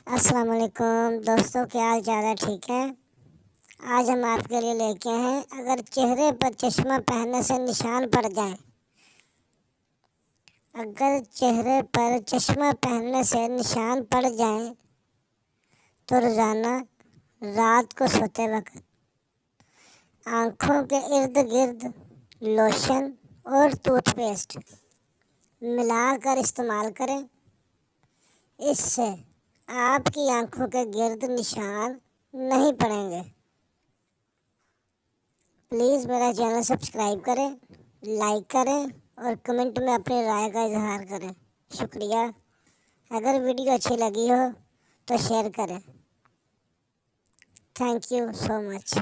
अस्सलाम वालेकुम दोस्तों, क्या हाल चाल है? ठीक है। आज हम आपके लिए लेके हैं, अगर चेहरे पर चश्मा पहनने से निशान पड़ जाए, अगर चेहरे पर चश्मा पहनने से निशान पड़ जाए तो रोज़ाना रात को सोते वक्त आँखों के इर्द गिर्द लोशन और टूथपेस्ट मिलाकर इस्तेमाल करें। इससे आपकी आँखों के गिर्द निशान नहीं पड़ेंगे। प्लीज़ मेरा चैनल सब्सक्राइब करें, लाइक करें और कमेंट में अपनी राय का इजहार करें। शुक्रिया। अगर वीडियो अच्छी लगी हो तो शेयर करें। Thank you so much.